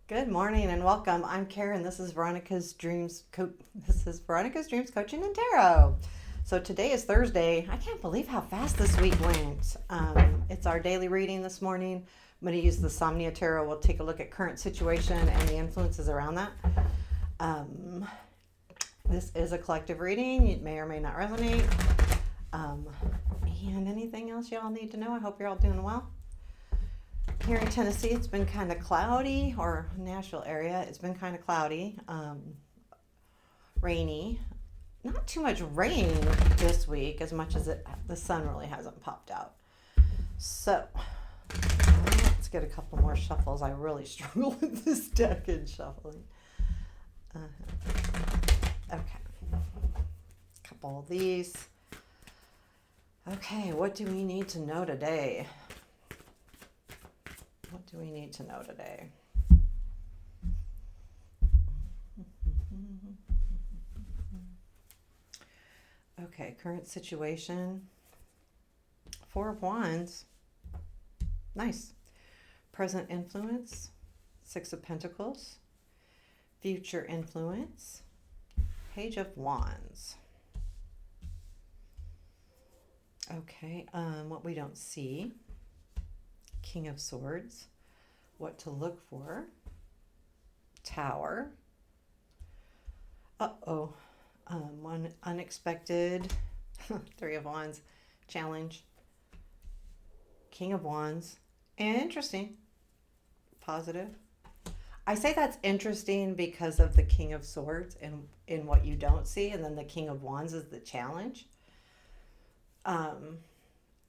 Good morning and welcome. I'm Karen. This is Veronica's Dreams This is Veronica's Dreams Coaching and Tarot. So today is Thursday. I can't believe how fast this week went. It's our daily reading this morning. I'm going to use the Somnia Tarot. We'll take a look at current situation and the influences around that. Um, this is a collective reading. It may or may not resonate. Um, and anything else y'all need to know? I hope you're all doing well. Here in Tennessee, it's been kind of cloudy, or Nashville area, it's been kind of cloudy, rainy. Not too much rain this week, as much as the sun really hasn't popped out. So, let's get a couple more shuffles. I really struggle with this deck and shuffling. Okay, a couple of these. Okay, what do we need to know today? What do we need to know today? Okay, current situation. Four of Wands. Nice. Present influence. Six of Pentacles. Future influence. Page of Wands. Okay, what we don't see. King of Swords. What to look for. Tower. One unexpected. Three of Wands. Challenge. King of Wands. And interesting. Positive. I say that's interesting because of the King of Swords and in what you don't see, and then the King of Wands is the challenge.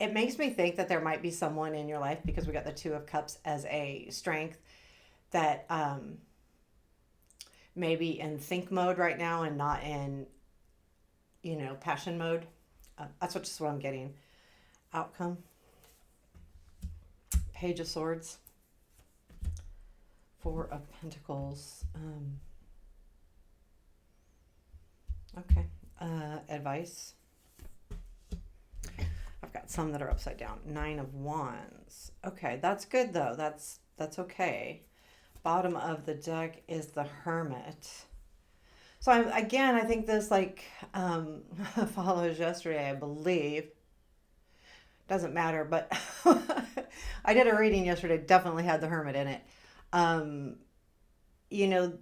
It makes me think that there might be someone in your life, because we got the Two of Cups as a strength, that maybe in think mode right now and not in, passion mode. That's just what I'm getting. Outcome. Page of Swords. Four of Pentacles. Okay. Advice. I've got some that are upside down. Nine of Wands. Okay, that's good though. That's okay. Bottom of the deck is the Hermit. So I think this follows yesterday, I believe. Doesn't matter, but I did a reading yesterday. Definitely had the Hermit in it. Um, you know,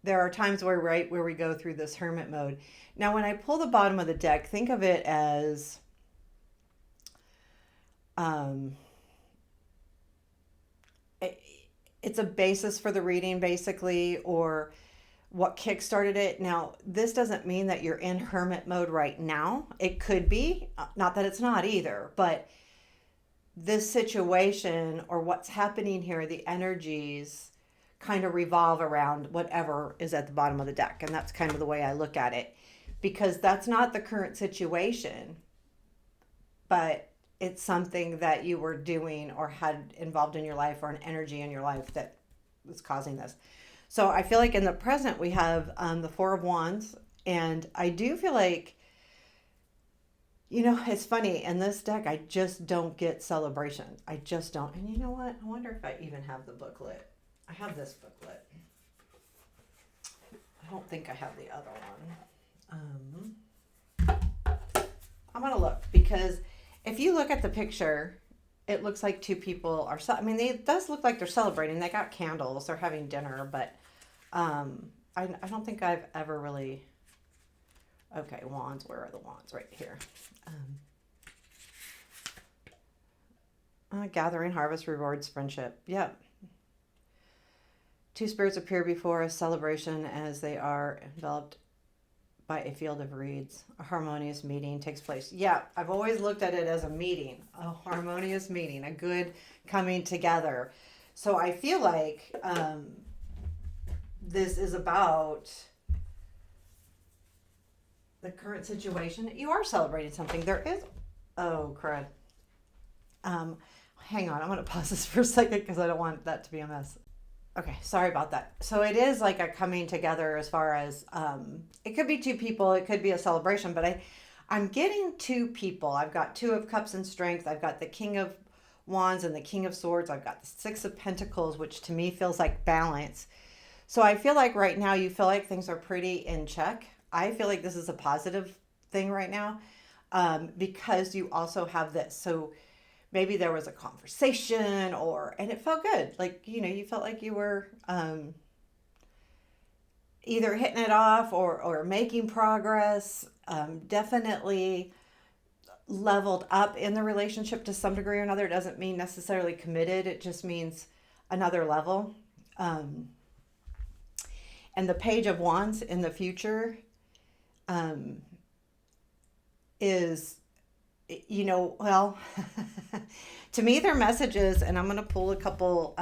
there are times where we go through this hermit mode. Now, when I pull the bottom of the deck, think of it as um, it, it's a basis for the reading, basically, or what kickstarted it. Now, this doesn't mean that you're in hermit mode right now. It could be, not that it's not either, but this situation or what's happening here, the energies kind of revolve around whatever is at the bottom of the deck. And that's kind of the way I look at it, because that's not the current situation, but it's something that you were doing or had involved in your life, or an energy in your life that was causing this. So I feel like in the present we have the Four of Wands, and I do feel like, it's funny, in this deck I just don't get celebration. I just don't. And you know what? I wonder if I even have the booklet. I have this booklet. I don't think I have the other one. I'm gonna look, because if you look at the picture, it looks like two people are. It does look like they're celebrating. They got candles. They're having dinner, but I don't think I've ever really. Okay, wands. Where are the wands? Right here. Gathering, harvest, rewards, friendship. Yep. Two spirits appear before a celebration as they are enveloped by a field of reeds. A harmonious meeting takes place. Yeah, I've always looked at it as a meeting, a harmonious meeting, a good coming together. So I feel like this is about the current situation. You are celebrating something. There is, oh crud. Hang on, I'm going to pause this for a second because I don't want that to be a mess. Okay, sorry about that. So it is like a coming together, as far as it could be two people, it could be a celebration, but I'm getting two people. I've got Two of Cups and Strength. I've got the King of Wands and the King of Swords. I've got the Six of Pentacles, which to me feels like balance. So I feel like right now you feel like things are pretty in check. I feel like this is a positive thing right now, because you also have this. So maybe there was a conversation, and it felt good. Like, you felt like you were either hitting it off or making progress. Definitely leveled up in the relationship to some degree or another. It doesn't mean necessarily committed, it just means another level. Um, and the Page of Wands in the future um, is, well, to me, their messages, and I'm going to pull a couple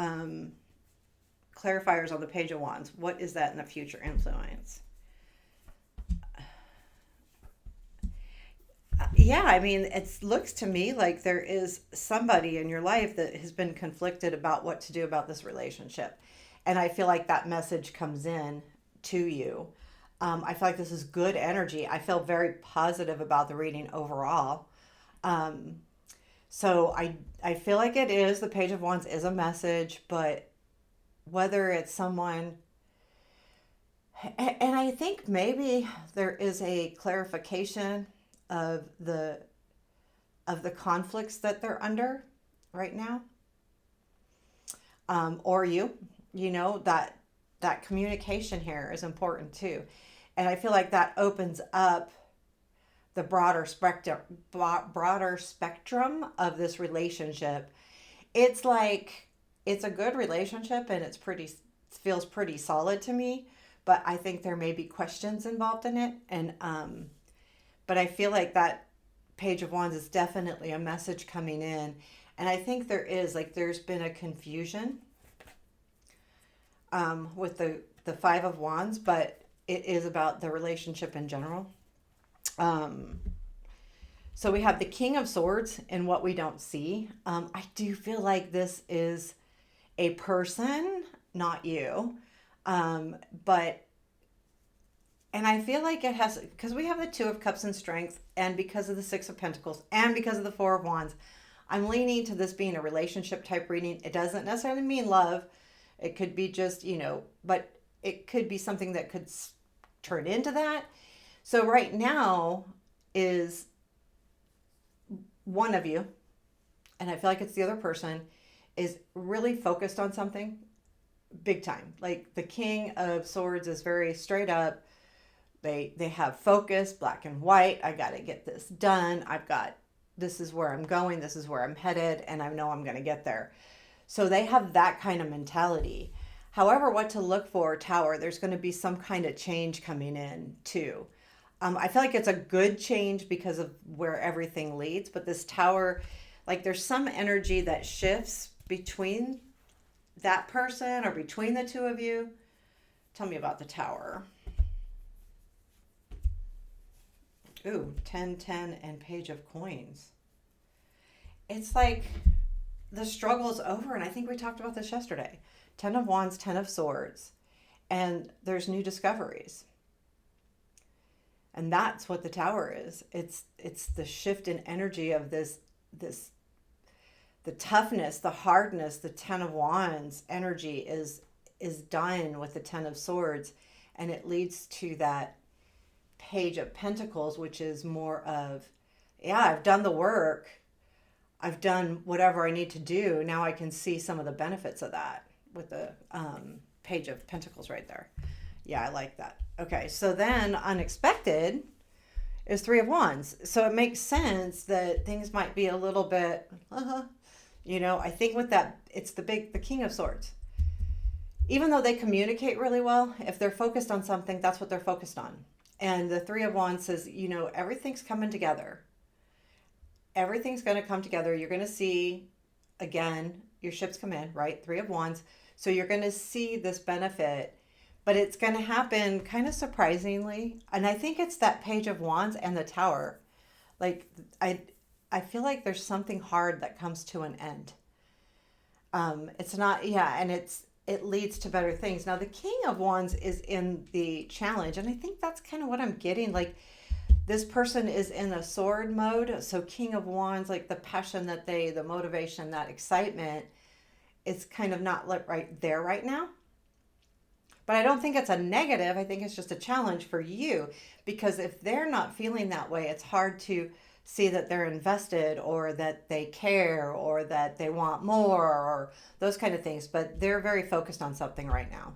clarifiers on the Page of Wands. What is that in the future influence? Yeah, I mean, it looks to me like there is somebody in your life that has been conflicted about what to do about this relationship. And I feel like that message comes in to you. I feel like this is good energy. I feel very positive about the reading overall. Um, so I feel like it is the Page of Wands is a message, but whether it's someone, and I think maybe there is a clarification of the conflicts that they're under right now, or that communication here is important too, and I feel like that opens up the broader spectrum of this relationship. It's like it's a good relationship and it's pretty feels pretty solid to me, but I think there may be questions involved in it, and but I feel like that Page of Wands is definitely a message coming in. And I think there's been a confusion with the Five of Wands, but it is about the relationship in general. Um, so we have the King of Swords and what we don't see. I do feel like this is a person, not you. But and I feel like it has, because we have the Two of Cups and Strength, and because of the Six of Pentacles, and because of the Four of Wands, I'm leaning to this being a relationship type reading. It doesn't necessarily mean love. It could be just, but it could be something that could turn into that. So right now is one of you, and I feel like it's the other person, is really focused on something big time. Like the King of Swords is very straight up. They have focus, black and white. I got to get this done. This is where I'm going. This is where I'm headed. And I know I'm going to get there. So they have that kind of mentality. However, what to look for, Tower, there's going to be some kind of change coming in too. I feel like it's a good change because of where everything leads. But this Tower, like there's some energy that shifts between that person or between the two of you. Tell me about the Tower. Ooh, 10, 10, and Page of Coins. It's like the struggle is over, and I think we talked about this yesterday. 10 of Wands, 10 of Swords, and there's new discoveries. And that's what the Tower is. It's the shift in energy of this the toughness, the hardness. The 10 of Wands energy is done with the 10 of Swords, and it leads to that Page of Pentacles, which is more of, yeah, I've done the work. I've done whatever I need to do. Now I can see some of the benefits of that with the Page of Pentacles right there. Yeah, I like that. Okay, so then unexpected is Three of Wands. So it makes sense that things might be a little bit, I think with that, it's the King of Swords. Even though they communicate really well, if they're focused on something, that's what they're focused on. And the Three of Wands says, everything's coming together. Everything's going to come together. You're going to see, again, your ships come in, right? Three of Wands. So you're going to see this benefit, but it's going to happen kind of surprisingly. And I think it's that Page of Wands and the Tower. Like, I feel like there's something hard that comes to an end. It's not, yeah, and it leads to better things. Now, the King of Wands is in the challenge, and I think that's kind of what I'm getting. Like, This person is in a sword mode. So King of Wands, like the passion that the motivation, that excitement is kind of not right there right now. But I don't think it's a negative. I think it's just a challenge for you, because if they're not feeling that way, it's hard to see that they're invested or that they care or that they want more or those kind of things. But they're very focused on something right now.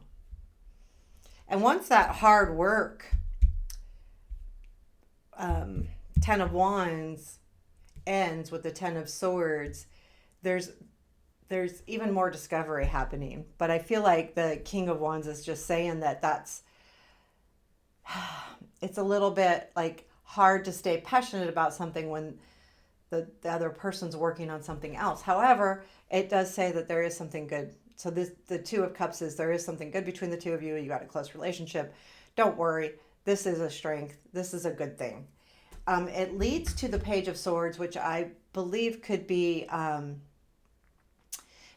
And once that hard work, 10 of Wands ends with the 10 of Swords, there's even more discovery happening. But I feel like the King of Wands is just saying that it's a little bit like hard to stay passionate about something when the other person's working on something else. However, it does say that there is something good. So the Two of Cups is there is something good between the two of you. You got a close relationship. Don't worry. This is a strength. This is a good thing. It leads to the Page of Swords, which I believe could be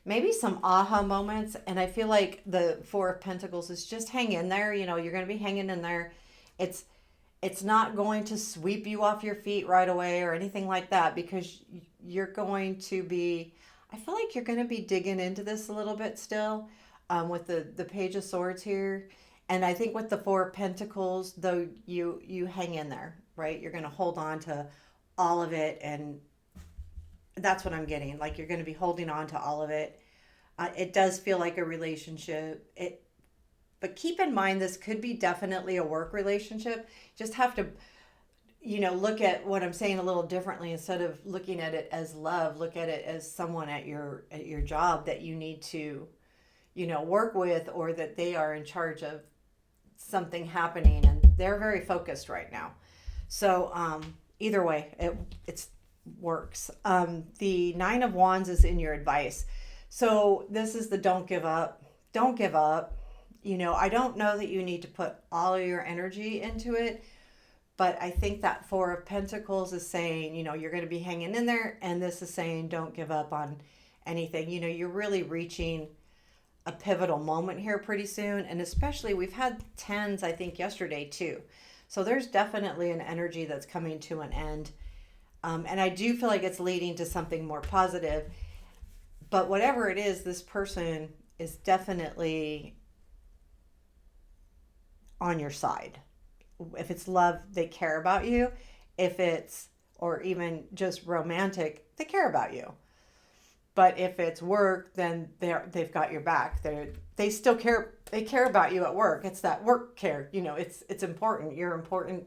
maybe some aha moments. And I feel like the Four of Pentacles is just hang in there. You know, you're going to be hanging in there. It's not going to sweep you off your feet right away or anything like that, because you're going to be, I feel like you're going to be digging into this a little bit still, with the Page of Swords here. And I think with the Four of Pentacles, though, you hang in there, right? You're going to hold on to all of it. And that's what I'm getting. Like, you're going to be holding on to all of it. It does feel like a relationship. But keep in mind, this could be definitely a work relationship. Just have to, look at what I'm saying a little differently. Instead of looking at it as love, look at it as someone at your job that you need to, work with, or that they are in charge of something happening, and they're very focused right now. So either way, it works. The Nine of Wands is in your advice. So this is the don't give up. Don't give up. I don't know that you need to put all of your energy into it, but I think that Four of Pentacles is saying, you're going to be hanging in there, and this is saying don't give up on anything. You're really reaching a pivotal moment here pretty soon, and especially we've had tens, I think, yesterday too. So there's definitely an energy that's coming to an end, and I do feel like it's leading to something more positive. But whatever it is, this person is definitely on your side. If it's love, they care about you. If it's, or even just romantic, they care about you. But if it's work, then they've got your back. They still care. They care about you at work. It's that work care. It's important. You're important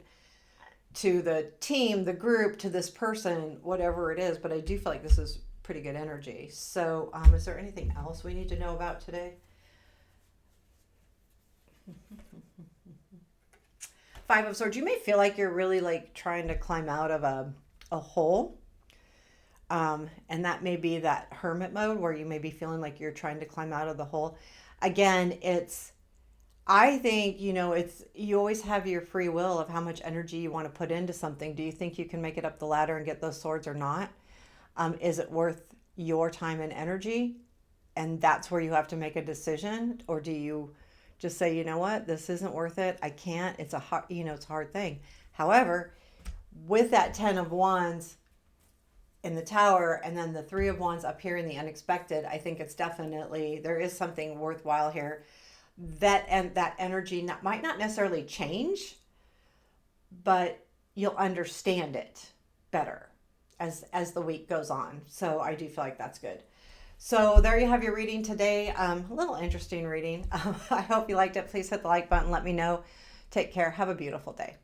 to the team, the group, to this person, whatever it is. But I do feel like this is pretty good energy. So is there anything else we need to know about today? Five of Swords. You may feel like you're really like trying to climb out of a hole. And that may be that hermit mode where you may be feeling like you're trying to climb out of the hole. Again, I think, you always have your free will of how much energy you want to put into something. Do you think you can make it up the ladder and get those swords or not? Is it worth your time and energy? And that's where you have to make a decision. Or do you just say, you know what, this isn't worth it. I can't. It's a hard, it's a hard thing. However, with that 10 of Wands in the Tower, and then the Three of Wands up here in the unexpected, I think it's definitely, there is something worthwhile here. That energy might not necessarily change, but you'll understand it better as the week goes on. So I do feel like that's good. So there you have your reading today. A little interesting reading. I hope you liked it. Please hit the like button. Let me know. Take care. Have a beautiful day.